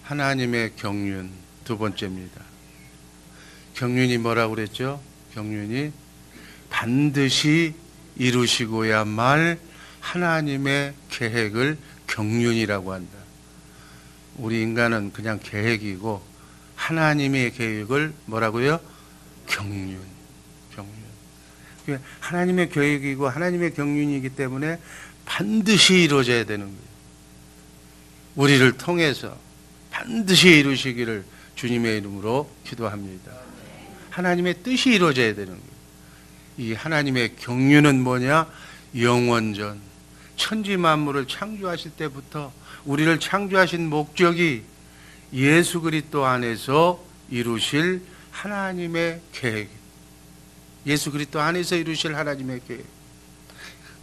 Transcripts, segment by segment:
하나님의 경륜 두 번째입니다. 경륜이 뭐라고 그랬죠? 경륜이 반드시 이루시고야 말 하나님의 계획을 경륜이라고 한다. 우리 인간은 그냥 계획이고 하나님의 계획을 뭐라고요? 경륜. 하나님의 계획이고 하나님의 경륜이기 때문에 반드시 이루어져야 되는 거예요. 우리를 통해서 반드시 이루시기를 주님의 이름으로 기도합니다. 하나님의 뜻이 이루어져야 되는 거예요. 이 하나님의 경륜은 뭐냐? 영원전 천지 만물을 창조하실 때부터 우리를 창조하신 목적이 예수 그리스도 안에서 이루실 하나님의 계획, 예수 그리스도 안에서 이루실 하나님의 계획.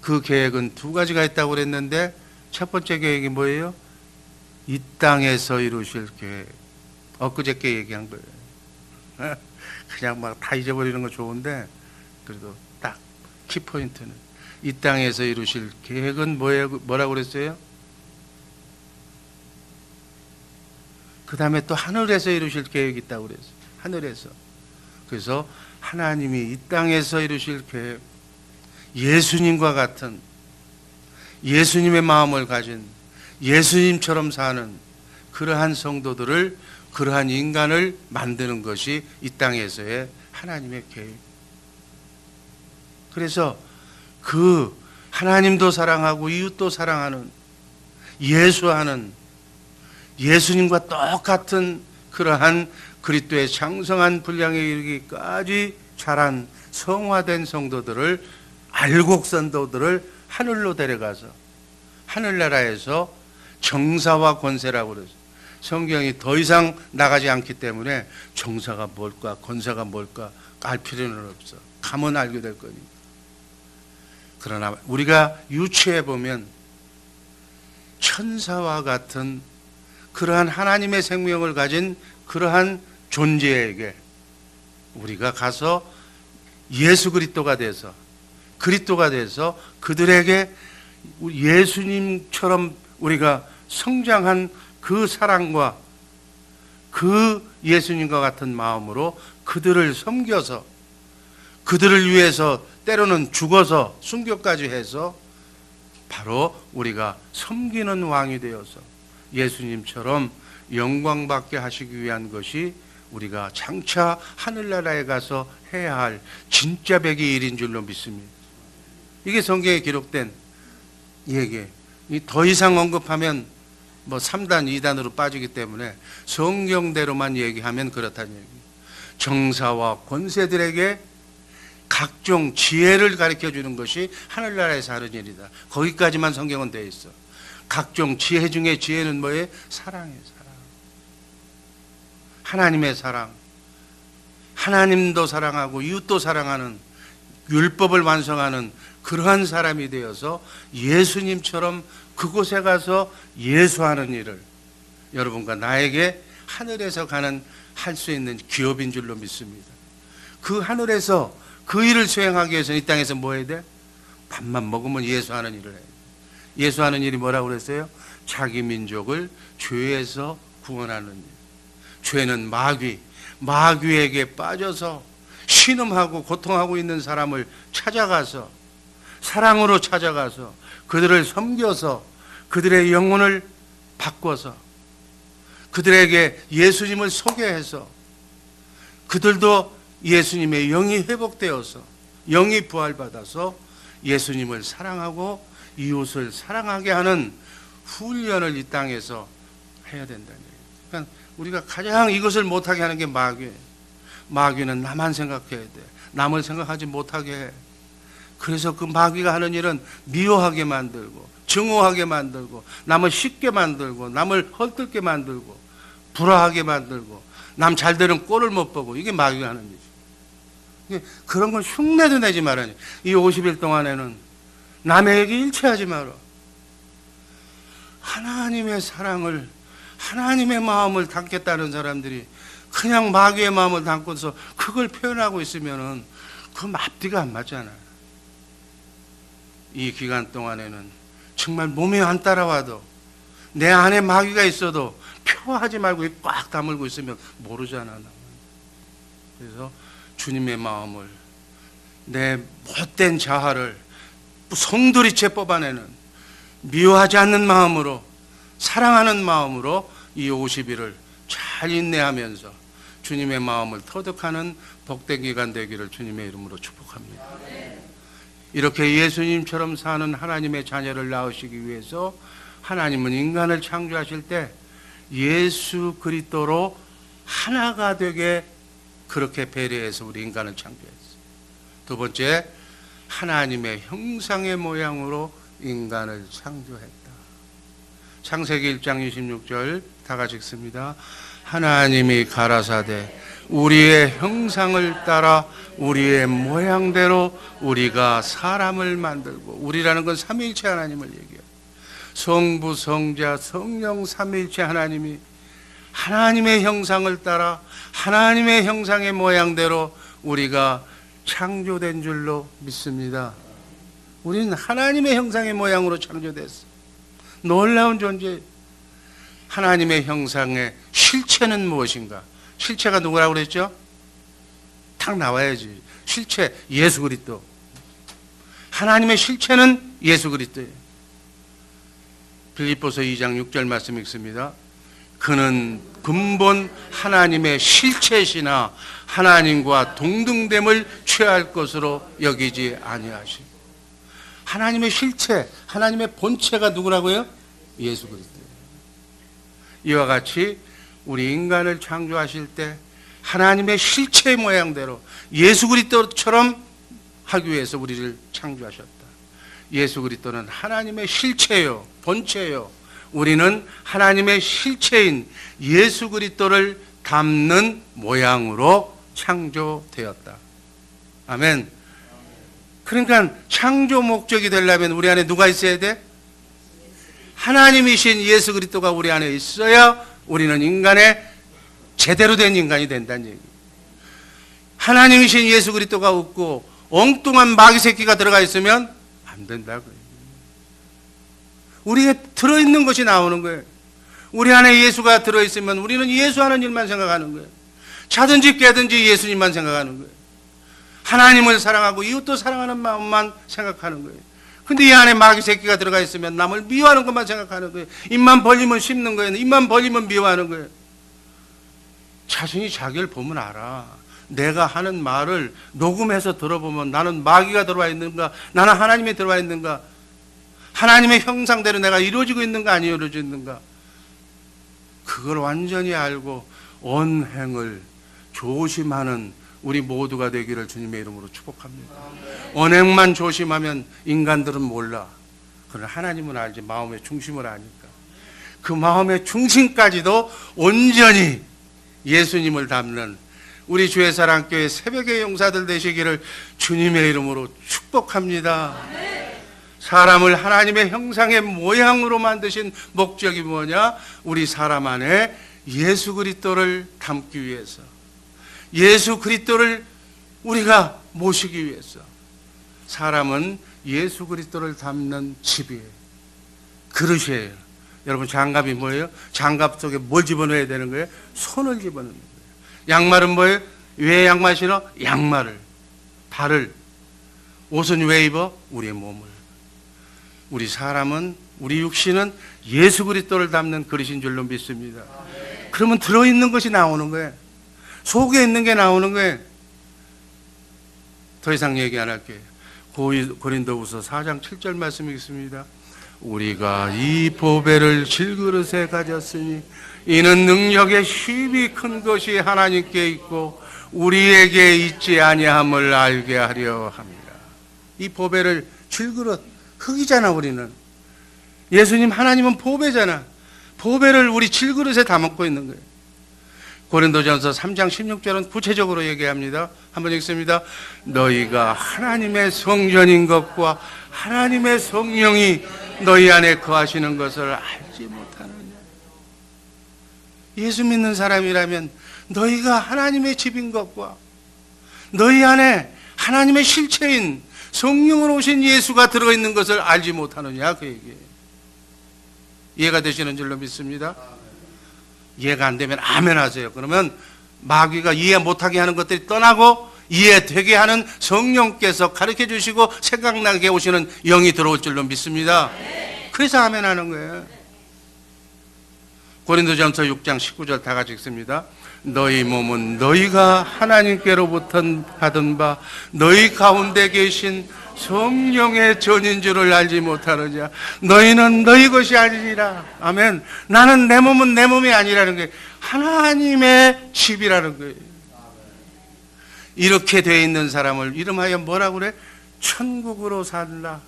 그 계획은 두 가지가 있다고 그랬는데 첫 번째 계획이 뭐예요? 이 땅에서 이루실 계획. 엊그저께 얘기한 거예요. 그냥 막 다 잊어버리는 거 좋은데 그래도 딱 키포인트는 이 땅에서 이루실 계획은 뭐라고 그랬어요? 그 다음에 또 하늘에서 이루실 계획이 있다고 그랬어요. 하늘에서. 그래서 하나님이 이 땅에서 이루실 계획, 예수님과 같은 예수님의 마음을 가진 예수님처럼 사는 그러한 성도들을, 그러한 인간을 만드는 것이 이 땅에서의 하나님의 계획. 그래서 그 하나님도 사랑하고 이웃도 사랑하는, 예수하는, 예수님과 똑같은 그러한 그리스도의 장성한 분량에 이르기까지 자란 성화된 성도들을, 알곡 성도들을 하늘로 데려가서 하늘나라에서 정사와 권세라고 그러죠. 성경이 더 이상 나가지 않기 때문에 정사가 뭘까 권세가 뭘까 알 필요는 없어. 가면 알게 될 거니까. 그러나 우리가 유추해 보면 천사와 같은 그러한 하나님의 생명을 가진 그러한 존재에게 우리가 가서 예수 그리스도가 돼서 그들에게 예수님처럼 우리가 성장한 그 사랑과 그 예수님과 같은 마음으로 그들을 섬겨서 그들을 위해서 때로는 죽어서 순교까지 해서 바로 우리가 섬기는 왕이 되어서 예수님처럼 영광받게 하시기 위한 것이 우리가 장차 하늘나라에 가서 해야 할 진짜 백의 일인 줄로 믿습니다. 이게 성경에 기록된 얘기예요. 더 이상 언급하면 3단, 2단으로 빠지기 때문에 성경대로만 얘기하면 그렇다는 얘기예요. 정사와 권세들에게 각종 지혜를 가르쳐 주는 것이 하늘나라에서 하는 일이다. 거기까지만 성경은 되어 있어. 각종 지혜 중에 지혜는 뭐예요? 사랑이에요. 사랑. 하나님의 사랑. 하나님도 사랑하고 이웃도 사랑하는, 율법을 완성하는 그러한 사람이 되어서 예수님처럼 그곳에 가서 예수하는 일을 여러분과 나에게 하늘에서 가는 할 수 있는 기업인 줄로 믿습니다. 그 하늘에서 그 일을 수행하기 위해서 이 땅에서 뭐 해야 돼? 밥만 먹으면 예수하는 일을 해야 돼. 예수하는 일이 뭐라고 그랬어요? 자기 민족을 죄에서 구원하는 일. 죄는 마귀에게 빠져서 신음하고 고통하고 있는 사람을 찾아가서 사랑으로 찾아가서 그들을 섬겨서 그들의 영혼을 바꿔서 그들에게 예수님을 소개해서 그들도 예수님의 영이 회복되어서 영이 부활받아서 예수님을 사랑하고 이웃을 사랑하게 하는 훈련을 이 땅에서 해야 된다는 얘기예요. 그러니까 우리가 가장 이것을 못하게 하는 게 마귀예요. 마귀는 나만 생각해야 돼. 남을 생각하지 못하게 해. 그래서 그 마귀가 하는 일은 미워하게 만들고 증오하게 만들고 남을 쉽게 만들고 남을 헐뜯게 만들고 불화하게 만들고 남 잘 되는 꼴을 못 보고, 이게 마귀가 하는 일이죠. 그런 건 흉내도 내지 말아요. 이 50일 동안에는 남에게 일체하지 마라. 하나님의 사랑을, 하나님의 마음을 담겠다는 사람들이 그냥 마귀의 마음을 담고서 그걸 표현하고 있으면은 그 앞뒤가 안 맞잖아요. 이 기간 동안에는 정말 몸이 안 따라와도 내 안에 마귀가 있어도 표하지 말고 꽉 다물고 있으면 모르잖아. 그래서 주님의 마음을, 내 못된 자아를 송두리째 뽑아내는 미워하지 않는 마음으로, 사랑하는 마음으로 이 50일을 잘 인내하면서 주님의 마음을 터득하는 복된 기간 되기를 주님의 이름으로 축복합니다. 이렇게 예수님처럼 사는 하나님의 자녀를 낳으시기 위해서 하나님은 인간을 창조하실 때 예수 그리스도로 하나가 되게 그렇게 배려해서 우리 인간을 창조했어요. 두 번째, 하나님의 형상의 모양으로 인간을 창조했다. 창세기 1장 26절 다 같이 읽습니다. 하나님이 가라사대 우리의 형상을 따라 우리의 모양대로 우리가 사람을 만들고, 우리라는 건 삼위일체 하나님을 얘기해요. 성부, 성자, 성령 삼위일체 하나님이 하나님의 형상을 따라 하나님의 형상의 모양대로 우리가 창조된 줄로 믿습니다. 우리는 하나님의 형상의 모양으로 창조됐어. 놀라운 존재. 하나님의 형상의 실체는 무엇인가? 실체가 누구라고 그랬죠? 딱 나와야지. 실체, 예수 그리스도. 하나님의 실체는 예수 그리스도예요. 빌립보서 2장 6절 말씀 읽습니다. 그는 근본 하나님의 실체시나 하나님과 동등됨을 취할 것으로 여기지 아니하시고. 하나님의 실체, 하나님의 본체가 누구라고요? 예수 그리스도예요. 이와 같이 우리 인간을 창조하실 때 하나님의 실체의 모양대로 예수 그리스도처럼 하기 위해서 우리를 창조하셨다. 예수 그리스도는 하나님의 실체요, 본체요. 우리는 하나님의 실체인 예수 그리스도를 담는 모양으로 창조되었다. 아멘. 그러니까 창조 목적이 되려면 우리 안에 누가 있어야 돼? 하나님이신 예수 그리스도가 우리 안에 있어야 우리는 인간의 제대로 된 인간이 된다는 얘기예요. 하나님이신 예수 그리스도가 없고 엉뚱한 마귀 새끼가 들어가 있으면 안 된다고요. 우리에 들어있는 것이 나오는 거예요. 우리 안에 예수가 들어있으면 우리는 예수하는 일만 생각하는 거예요. 자든지 깨든지 예수님만 생각하는 거예요. 하나님을 사랑하고 이웃도 사랑하는 마음만 생각하는 거예요. 근데 이 안에 마귀 새끼가 들어가 있으면 남을 미워하는 것만 생각하는 거예요. 입만 벌리면 씹는 거예요. 입만 벌리면 미워하는 거예요. 자신이 자기를 보면 알아. 내가 하는 말을 녹음해서 들어보면 나는 마귀가 들어와 있는가, 나는 하나님이 들어와 있는가, 하나님의 형상대로 내가 이루어지고 있는가 안 이루어지고 있는가, 그걸 완전히 알고 언행을 조심하는 우리 모두가 되기를 주님의 이름으로 축복합니다. 언행만 조심하면 인간들은 몰라. 그러나 하나님은 알지. 마음의 중심을 아니까. 그 마음의 중심까지도 온전히 예수님을 담는 우리 주의 사랑교회 새벽의 용사들 되시기를 주님의 이름으로 축복합니다. 사람을 하나님의 형상의 모양으로 만드신 목적이 뭐냐? 우리 사람 안에 예수 그리스도를 담기 위해서, 예수 그리스도를 우리가 모시기 위해서. 사람은 예수 그리스도를 담는 집이에요. 그릇이에요. 여러분, 장갑이 뭐예요? 장갑 속에 뭘 집어넣어야 되는 거예요? 손을 집어넣는 거예요. 양말은 뭐예요? 왜 양말 신어? 양말을, 발을. 옷은 왜 입어? 우리의 몸을. 우리 사람은, 우리 육신은 예수 그리스도를 담는 그릇인 줄로 믿습니다. 그러면 들어있는 것이 나오는 거예요. 속에 있는 게 나오는 거예요. 더 이상 얘기 안 할게요. 고린도후서 4장 7절 말씀이 있습니다. 우리가 이 보배를 질그릇에 가졌으니 이는 능력의 힘이 큰 것이 하나님께 있고 우리에게 있지 아니함을 알게 하려 합니다. 이 보배를 질그릇, 흙이잖아. 우리는 예수님, 하나님은 보배잖아. 보배를 우리 질그릇에 담고 있는 거예요. 고린도전서 3장 16절은 구체적으로 얘기합니다. 한번 읽습니다. 너희가 하나님의 성전인 것과 하나님의 성령이 너희 안에 거하시는 것을 알지 못하느냐. 예수 믿는 사람이라면 너희가 하나님의 집인 것과 너희 안에 하나님의 실체인 성령으로 오신 예수가 들어있는 것을 알지 못하느냐, 그 얘기예요. 이해가 되시는 줄로 믿습니다. 이해가 안 되면 아멘 하세요. 그러면 마귀가 이해 못하게 하는 것들이 떠나고 이해되게 하는 성령께서 가르쳐 주시고 생각나게 오시는 영이 들어올 줄로 믿습니다. 그래서 아멘 하는 거예요. 고린도전서 6장 19절 다 같이 읽습니다. 너희 몸은 너희가 하나님께로부터 받은 바 너희 가운데 계신 성령의 전인 줄을 알지 못하느냐. 너희는 너희 것이 아니니라. 아멘. 나는 내 몸은 내 몸이 아니라는 게 하나님의 집이라는 거예요. 이렇게 되어 있는 사람을 이름하여 뭐라고 그래? 천국으로 산다.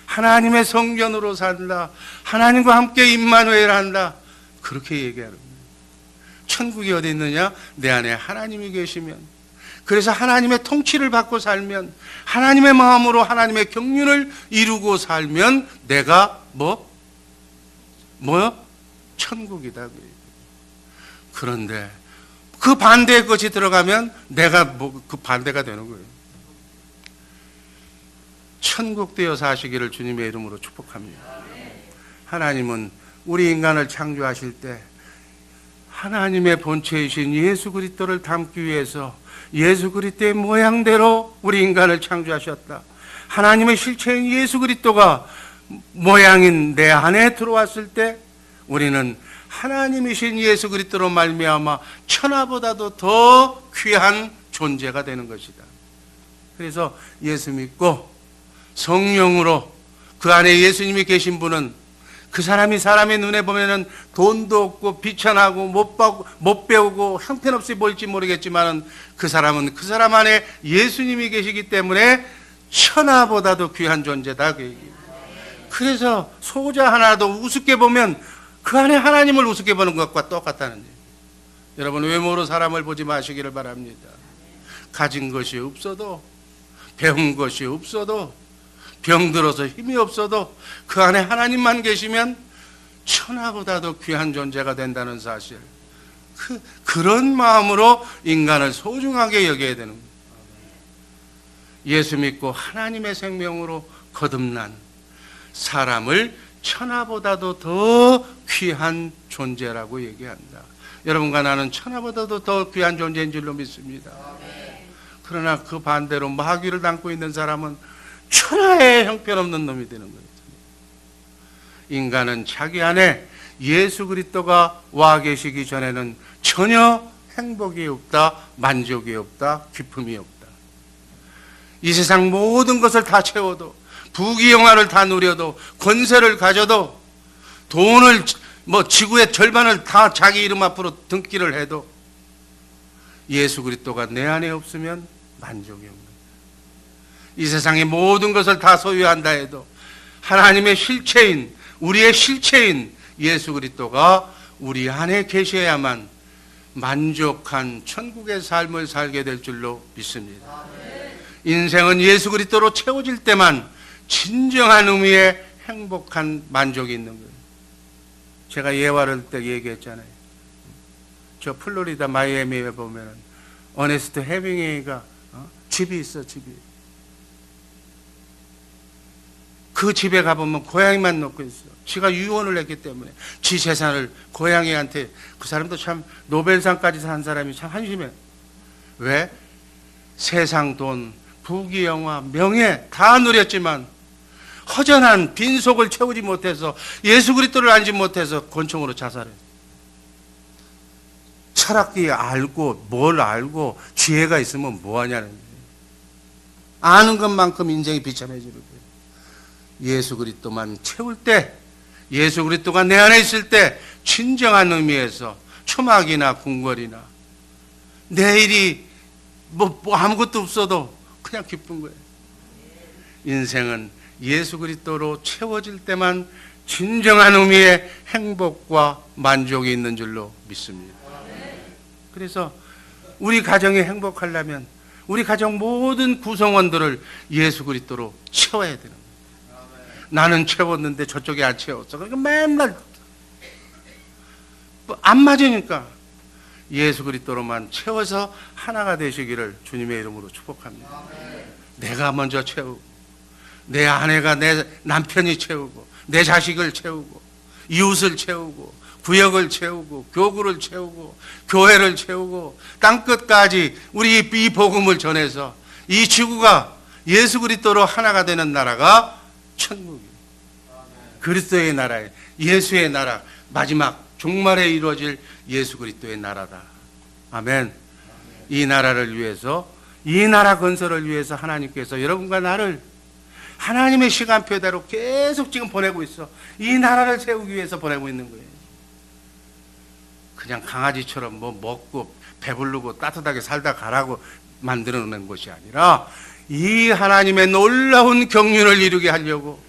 하나님의 성전으로 산다. 하나님과 함께 임마누엘 한다. 그렇게 얘기하는 거예요. 천국이 어디 있느냐? 내 안에 하나님이 계시면, 그래서 하나님의 통치를 받고 살면, 하나님의 마음으로 하나님의 경륜을 이루고 살면 내가 뭐요? 천국이다. 그런데 그 반대의 것이 들어가면 내가 그 반대가 되는 거예요. 천국 되어 사시기를 주님의 이름으로 축복합니다. 하나님은 우리 인간을 창조하실 때 하나님의 본체이신 예수 그리스도를 담기 위해서 예수 그리스도의 모양대로 우리 인간을 창조하셨다. 하나님의 실체인 예수 그리스도가 모양인 내 안에 들어왔을 때 우리는 하나님이신 예수 그리스도로 말미암아 천하보다도 더 귀한 존재가 되는 것이다. 그래서 예수 믿고 성령으로 그 안에 예수님이 계신 분은 그 사람이 사람의 눈에 보면은 돈도 없고 비천하고 못 배우고 형편없이 보일지 모르겠지만 그 사람은 그 사람 안에 예수님이 계시기 때문에 천하보다도 귀한 존재다. 그래서 소자 하나도 우습게 보면 그 안에 하나님을 우습게 보는 것과 똑같다는 거예요. 여러분, 외모로 사람을 보지 마시기를 바랍니다. 가진 것이 없어도, 배운 것이 없어도, 병들어서 힘이 없어도 그 안에 하나님만 계시면 천하보다도 귀한 존재가 된다는 사실, 그런 마음으로 인간을 소중하게 여겨야 되는 거예요. 예수 믿고 하나님의 생명으로 거듭난 사람을 천하보다도 더 귀한 존재라고 얘기한다. 여러분과 나는 천하보다도 더 귀한 존재인 줄로 믿습니다. 그러나 그 반대로 마귀를 담고 있는 사람은 천하의 형편없는 놈이 되는 거예요. 인간은 자기 안에 예수 그리스도가 와 계시기 전에는 전혀 행복이 없다, 만족이 없다, 기쁨이 없다. 이 세상 모든 것을 다 채워도, 부귀영화를 다 누려도, 권세를 가져도, 돈을 지구의 절반을 다 자기 이름 앞으로 등기를 해도 예수 그리스도가 내 안에 없으면 만족이 없는 거예요. 이 세상의 모든 것을 다 소유한다 해도 하나님의 실체인, 우리의 실체인 예수 그리스도가 우리 안에 계셔야만 만족한 천국의 삶을 살게 될 줄로 믿습니다. 인생은 예수 그리스도로 채워질 때만 진정한 의미의 행복한 만족이 있는 거예요. 제가 예화를 때 얘기했잖아요. 저 플로리다 마이애미에 보면 어네스트 헤밍웨이가 집이 있어, 집이. 그 집에 가보면 고양이만 놓고 있어. 지가 유언을 했기 때문에 지 재산을 고양이한테. 그 사람도 참 노벨상까지 산 사람이 참 한심해. 왜? 세상 돈, 부귀영화, 명예 다 누렸지만 허전한 빈속을 채우지 못해서, 예수 그리스도를 알지 못해서 권총으로 자살해. 철학이 알고 뭘 알고 지혜가 있으면 뭐하냐는 거예요. 아는 것만큼 인생이 비참해지는 거예요. 예수 그리스도만 채울 때, 예수 그리스도가 내 안에 있을 때 진정한 의미에서 초막이나 궁궐이나 내일이 뭐 아무것도 없어도 그냥 기쁜 거예요. 인생은 예수 그리스도로 채워질 때만 진정한 의미의 행복과 만족이 있는 줄로 믿습니다. 그래서 우리 가정이 행복하려면 우리 가정 모든 구성원들을 예수 그리스도로 채워야 되는 거예요. 나는 채웠는데 저쪽이 안 채웠어. 그러니까 맨날 안 맞으니까 예수 그리스도로만 채워서 하나가 되시기를 주님의 이름으로 축복합니다. 내가 먼저 채우고, 내 아내가 내 남편이 채우고, 내 자식을 채우고, 이웃을 채우고 구역을 채우고 교구를 채우고 교회를 채우고 땅끝까지 우리 이 복음을 전해서 이 지구가 예수 그리스도로 하나가 되는 나라가 천국이에요. 그리스도의 나라에 예수의 나라, 마지막 종말에 이루어질 예수 그리스도의 나라다. 아멘. 이 나라를 위해서, 이 나라 건설을 위해서 하나님께서 여러분과 나를 하나님의 시간표대로 계속 지금 보내고 있어. 이 나라를 세우기 위해서 보내고 있는 거예요. 그냥 강아지처럼 뭐 먹고 배부르고 따뜻하게 살다 가라고 만들어 놓은 것이 아니라 이 하나님의 놀라운 경륜을 이루게 하려고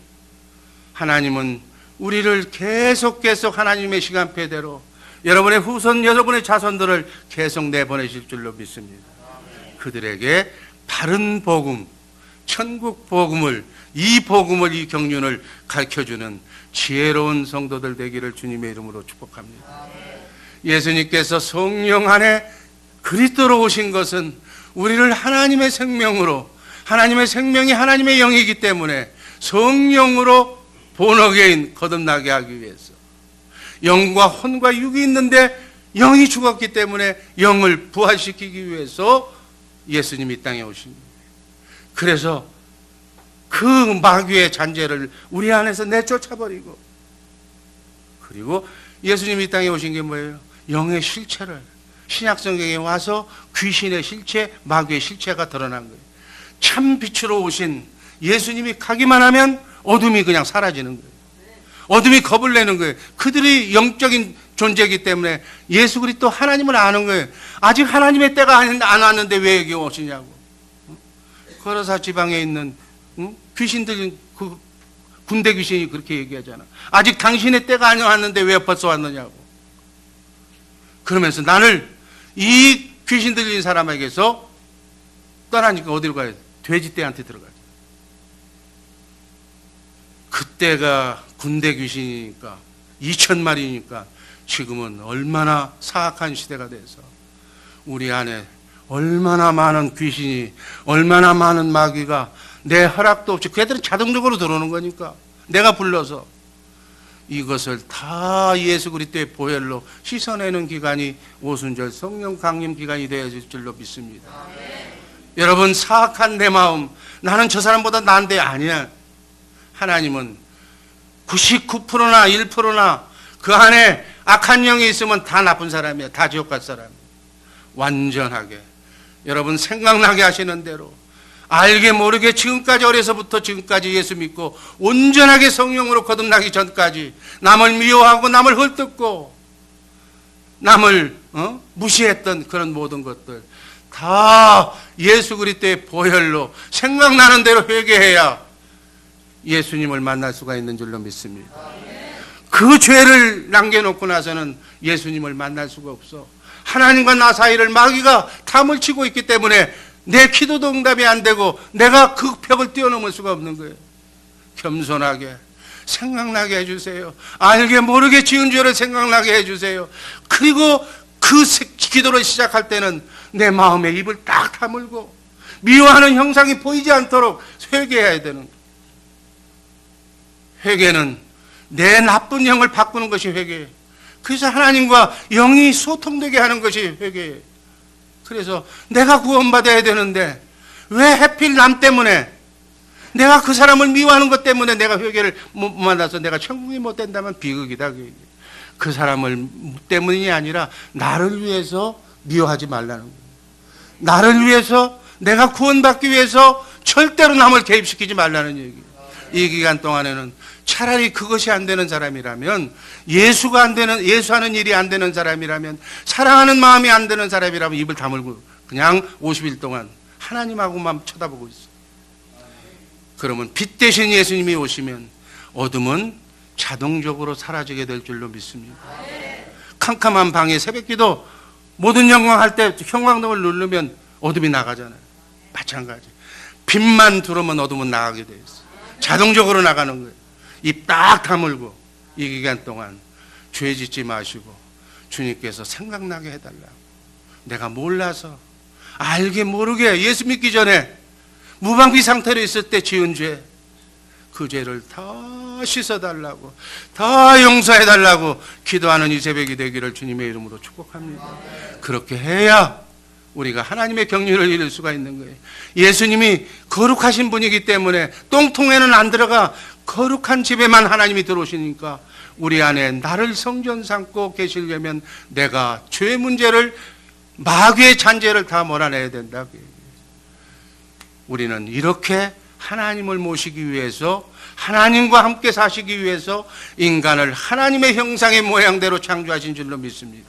하나님은 우리를 계속 하나님의 시간표대로 여러분의 후손, 여러분의 자손들을 계속 내보내실 줄로 믿습니다. 그들에게 바른 복음, 천국 복음을, 이 복음을, 이 경륜을 가르쳐주는 지혜로운 성도들 되기를 주님의 이름으로 축복합니다. 예수님께서 성령 안에 그리스도로 오신 것은 우리를 하나님의 생명으로, 하나님의 생명이 하나님의 영이기 때문에 성령으로 본어게인 거듭나게 하기 위해서, 영과 혼과 육이 있는데 영이 죽었기 때문에 영을 부활시키기 위해서 예수님이 이 땅에 오신 거예요. 그래서 그 마귀의 잔재를 우리 안에서 내쫓아버리고, 그리고 예수님이 이 땅에 오신 게 뭐예요? 영의 실체를, 신약성경에 와서 귀신의 실체, 마귀의 실체가 드러난 거예요. 참 빛으로 오신 예수님이 가기만 하면 어둠이 그냥 사라지는 거예요. 어둠이 겁을 내는 거예요. 그들이 영적인 존재이기 때문에 예수 그리스도 하나님을 아는 거예요. 아직 하나님의 때가 안 왔는데 왜 여기 오시냐고. 거라사 지방에 있는 귀신들, 그 군대 귀신이 그렇게 얘기하잖아. 아직 당신의 때가 안 왔는데 왜 벌써 왔느냐고. 그러면서 나를 이 귀신 들린 사람에게서 떠나니까 어디로 가야 돼? 돼지떼한테 들어가야 돼. 그때가 군대 귀신이니까 2,000마리니까 지금은 얼마나 사악한 시대가 돼서 우리 안에 얼마나 많은 귀신이, 얼마나 많은 마귀가 내 허락도 없이 걔들은 자동적으로 들어오는 거니까 내가 불러서 이것을 다 예수 그리스도의 보혈로 씻어내는 기간이 오순절 성령 강림 기간이 되어질 줄로 믿습니다. 여러분, 사악한 내 마음, 나는 저 사람보다 나은데 아니야. 하나님은 99%나 1%나 그 안에 악한 영이 있으면 다 나쁜 사람이야. 다 지옥 갈 사람이야. 완전하게 여러분 생각나게 하시는 대로 알게 모르게 지금까지, 어려서부터 지금까지 예수 믿고 온전하게 성령으로 거듭나기 전까지 남을 미워하고 남을 헐뜯고 남을 무시했던 그런 모든 것들 다 예수 그리스도의 보혈로 생각나는 대로 회개해야 예수님을 만날 수가 있는 줄로 믿습니다. 그 죄를 남겨놓고 나서는 예수님을 만날 수가 없어. 하나님과 나 사이를 마귀가 탐을 치고 있기 때문에 내 기도도 응답이 안 되고 내가 그 벽을 뛰어넘을 수가 없는 거예요. 겸손하게 생각나게 해주세요. 알게 모르게 지은 죄를 생각나게 해주세요. 그리고 그 기도를 시작할 때는 내 마음에 입을 딱 다물고 미워하는 형상이 보이지 않도록 회개해야 되는 거예요. 회개는 내 나쁜 영을 바꾸는 것이 회개예요. 그래서 하나님과 영이 소통되게 하는 것이 회개예요. 그래서 내가 구원받아야 되는데 왜 하필 남 때문에, 내가 그 사람을 미워하는 것 때문에 내가 회개를 못 만나서 내가 천국이 못 된다면 비극이다. 그 사람을 때문이 아니라 나를 위해서 미워하지 말라는 거예요. 나를 위해서, 내가 구원받기 위해서 절대로 남을 개입시키지 말라는 얘기예요. 이 기간 동안에는 차라리 그것이 안 되는 사람이라면, 예수가 안 되는, 예수하는 일이 안 되는 사람이라면, 사랑하는 마음이 안 되는 사람이라면 입을 다물고 그냥 50일 동안 하나님하고만 쳐다보고 있어. 그러면 빛 대신 예수님이 오시면 어둠은 자동적으로 사라지게 될 줄로 믿습니다. 캄캄한 방에 새벽기도 모든 영광 할 때 형광등을 누르면 어둠이 나가잖아요. 마찬가지. 빛만 들어오면 어둠은 나가게 돼 있어. 자동적으로 나가는 거예요. 입 딱 다물고 이 기간 동안 죄 짓지 마시고 주님께서 생각나게 해달라고. 내가 몰라서, 알게 모르게 예수 믿기 전에 무방비 상태로 있을 때 지은 죄, 그 죄를 다 다 씻어달라고, 다 용서해달라고 기도하는 이 새벽이 되기를 주님의 이름으로 축복합니다. 그렇게 해야 우리가 하나님의 경륜을 이룰 수가 있는 거예요. 예수님이 거룩하신 분이기 때문에 똥통에는 안 들어가 거룩한 집에만 하나님이 들어오시니까 우리 안에 나를 성전 삼고 계시려면 내가 죄 문제를, 마귀의 잔재를 다 몰아내야 된다. 우리는 이렇게 하나님을 모시기 위해서, 하나님과 함께 사시기 위해서 인간을 하나님의 형상의 모양대로 창조하신 줄로 믿습니다.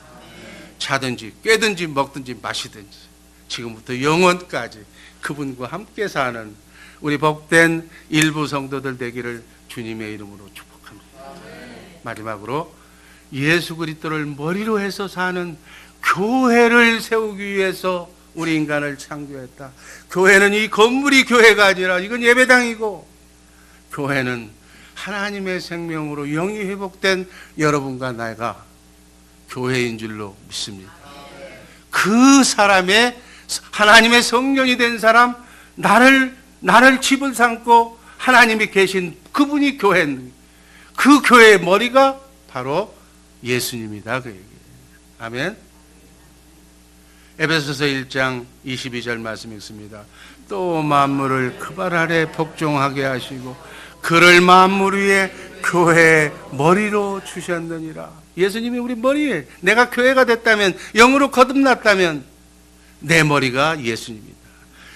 자든지 깨든지 먹든지 마시든지 지금부터 영원까지 그분과 함께 사는 우리 복된 일부 성도들 되기를 주님의 이름으로 축복합니다. 마지막으로 예수 그리스도를 머리로 해서 사는 교회를 세우기 위해서 우리 인간을 창조했다. 교회는 이 건물이 교회가 아니라 이건 예배당이고, 교회는 하나님의 생명으로 영이 회복된 여러분과 내가 교회인 줄로 믿습니다. 그 사람의, 하나님의 성령이 된 사람, 나를 집을 삼고 하나님이 계신 그분이 교회는, 그 교회의 머리가 바로 예수님이다. 그 얘기예요. 아멘. 에베소서 1장 22절 말씀 읽습니다. 또 만물을 그 발 아래 복종하게 하시고 그를 만물 위에 교회의 머리로 주셨느니라. 예수님이 우리 머리에, 내가 교회가 됐다면, 영으로 거듭났다면 내 머리가 예수님이다.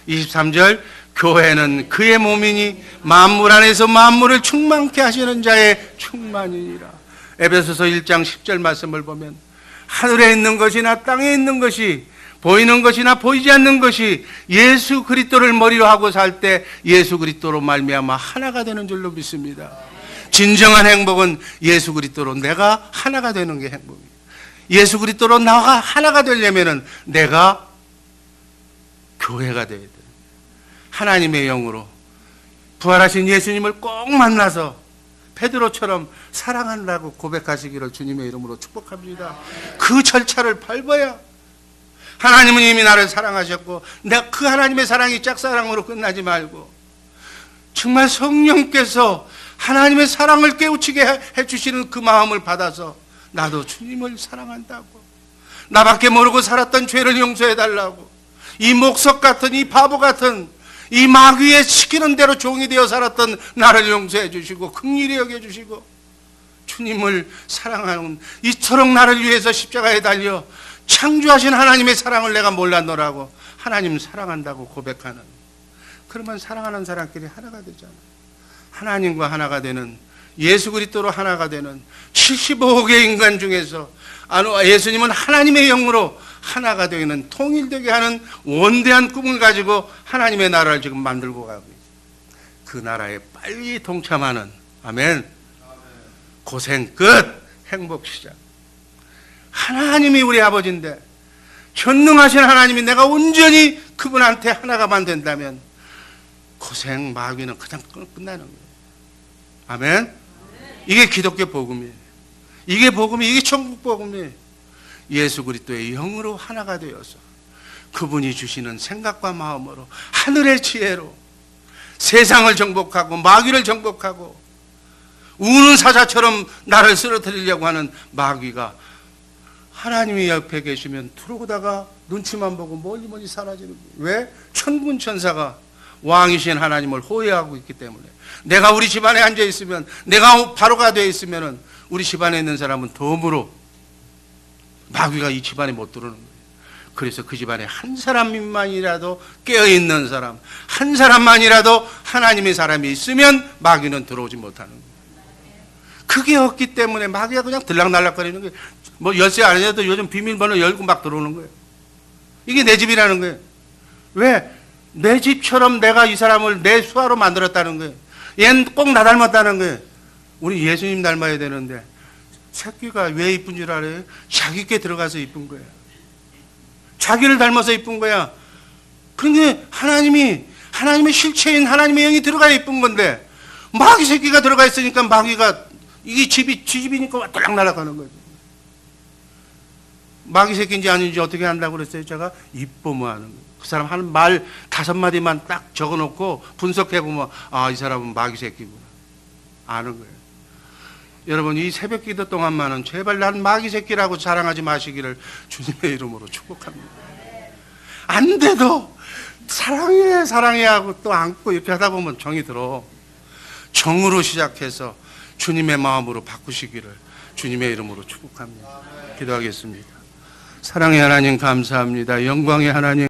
23절, 교회는 그의 몸이니 만물 안에서 만물을 충만케 하시는 자의 충만이니라. 에베소서 1장 10절 말씀을 보면 하늘에 있는 것이나 땅에 있는 것이, 보이는 것이나 보이지 않는 것이 예수 그리스도를 머리로 하고 살 때 예수 그리스도로 말미암아 하나가 되는 줄로 믿습니다. 진정한 행복은 예수 그리스도로 내가 하나가 되는 게 행복이에요. 예수 그리스도로 나가 하나가 되려면은 내가 교회가 되어야 돼요. 하나님의 영으로 부활하신 예수님을 꼭 만나서 베드로처럼 사랑한다고 고백하시기를 주님의 이름으로 축복합니다. 그 절차를 밟아야, 하나님은 이미 나를 사랑하셨고 내가 그 하나님의 사랑이 짝사랑으로 끝나지 말고 정말 성령께서 하나님의 사랑을 깨우치게 해주시는 그 마음을 받아서 나도 주님을 사랑한다고, 나밖에 모르고 살았던 죄를 용서해달라고, 이 목석 같은, 이 바보 같은, 이 마귀의 시키는 대로 종이 되어 살았던 나를 용서해 주시고 긍휼히 여겨주시고 주님을 사랑하는, 이토록 나를 위해서 십자가에 달려 창조하신 하나님의 사랑을 내가 몰랐노라고 하나님 사랑한다고 고백하는, 그러면 사랑하는 사람끼리 하나가 되잖아. 하나님과 하나가 되는, 예수 그리스도로 하나가 되는 75억의 인간 중에서 예수님은 하나님의 영으로 하나가 되는, 통일되게 하는 원대한 꿈을 가지고 하나님의 나라를 지금 만들고 가고 있어요. 그 나라에 빨리 동참하는, 아멘, 고생 끝, 행복 시작. 하나님이 우리 아버지인데, 전능하신 하나님이 내가 온전히 그분한테 하나가만 된다면 고생, 마귀는 그냥 끝나는 거예요. 아멘. 이게 기독교 복음이에요. 이게 복음이, 이게 천국 복음이에요. 예수 그리스도의 영으로 하나가 되어서 그분이 주시는 생각과 마음으로 하늘의 지혜로 세상을 정복하고 마귀를 정복하고, 우는 사자처럼 나를 쓰러뜨리려고 하는 마귀가 하나님이 옆에 계시면 들어오다가 눈치만 보고 멀리 사라지는 거예요. 왜? 천군 천사가 왕이신 하나님을 호해하고 있기 때문에. 내가 우리 집안에 앉아 있으면, 내가 바로가 되어 있으면 우리 집안에 있는 사람은 덤으로 마귀가 이 집안에 못 들어오는 거예요. 그래서 그 집안에 한 사람만이라도 깨어있는 사람, 한 사람만이라도 하나님의 사람이 있으면 마귀는 들어오지 못하는 거예요. 그게 없기 때문에 마귀가 그냥 들락날락거리는 거예요. 뭐 열쇠 안 해도 요즘 비밀번호 열고 막 들어오는 거예요. 이게 내 집이라는 거예요. 왜? 내 집처럼 내가 이 사람을 내 수하로 만들었다는 거예요. 얘는 꼭 나 닮았다는 거예요. 우리 예수님 닮아야 되는데 새끼가 왜 이쁜 줄 알아요? 자기께 들어가서 이쁜 거예요. 자기를 닮아서 이쁜 거야. 그런데 하나님의 실체인 하나님의 영이 들어가야 이쁜 건데 마귀 새끼가 들어가 있으니까 마귀가, 이게 집이니까 돌락 날아가는 거죠. 마귀 새끼인지 아닌지 어떻게 한다고 그랬어요? 제가 이뻐뭐 하는 거예요. 그 사람 하는 말 5마디만 딱 적어놓고 분석해보면, 아, 이 사람은 마귀 새끼구나. 아는 거예요. 여러분 이 새벽 기도 동안만은 제발 난 마귀 새끼라고 자랑하지 마시기를 주님의 이름으로 축복합니다. 안 돼도 사랑해 사랑해 하고 또 안고 이렇게 하다 보면 정이 들어. 정으로 시작해서 주님의 마음으로 바꾸시기를 주님의 이름으로 축복합니다. 기도하겠습니다. 사랑의 하나님 감사합니다. 영광의 하나님